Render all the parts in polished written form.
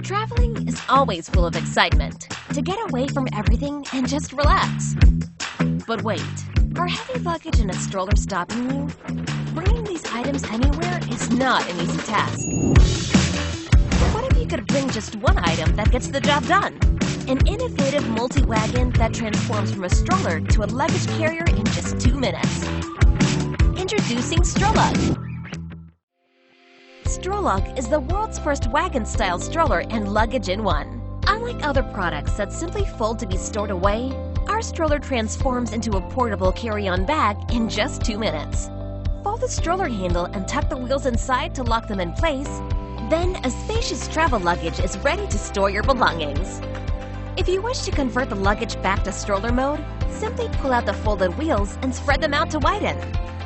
Traveling is always full of excitement, to get away from everything and just relax. But wait, are heavy luggage and a stroller stopping you? Bringing these items anywhere is not an easy task. What if you could bring just one item that gets the job done? An innovative multi-wagon that transforms from a stroller to a luggage carrier in just 2 minutes. Introducing Strollug. Strollug is the world's first wagon-style stroller and luggage in one. Unlike other products that simply fold to be stored away, our stroller transforms into a portable carry-on bag in just 2 minutes. Fold the stroller handle and tuck the wheels inside to lock them in place. Then a spacious travel luggage is ready to store your belongings. If you wish to convert the luggage back to stroller mode, simply pull out the folded wheels and spread them out to widen.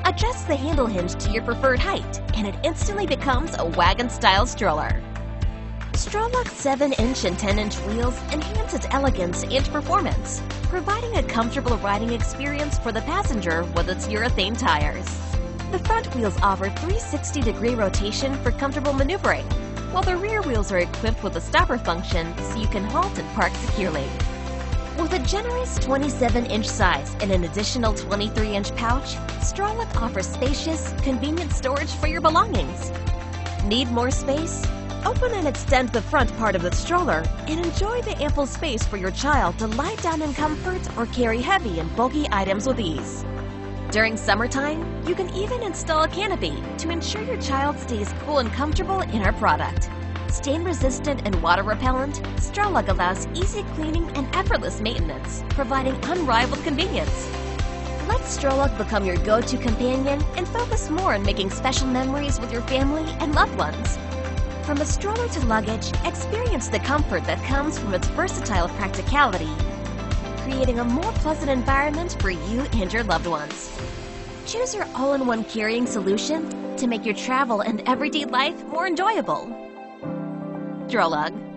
Adjust the handle hinge to your preferred height, and it instantly becomes a wagon-style stroller. Strollug's 7-inch and 10-inch wheels enhance its elegance and performance, providing a comfortable riding experience for the passenger with its urethane tires. The front wheels offer 360-degree rotation for comfortable maneuvering, while the rear wheels are equipped with a stopper function so you can halt and park securely. With a generous 27-inch size and an additional 23-inch pouch, Strollug offers spacious, convenient storage for your belongings. Need more space? Open and extend the front part of the stroller and enjoy the ample space for your child to lie down in comfort or carry heavy and bulky items with ease. During summertime, you can even install a canopy to ensure your child stays cool and comfortable in our product. Stain-resistant and water-repellent, Strollug allows easy cleaning and effortless maintenance, providing unrivaled convenience. Let Strollug become your go-to companion and focus more on making special memories with your family and loved ones. From a stroller to luggage, experience the comfort that comes from its versatile practicality, creating a more pleasant environment for you and your loved ones. Choose your all-in-one carrying solution to make your travel and everyday life more enjoyable. Strollug.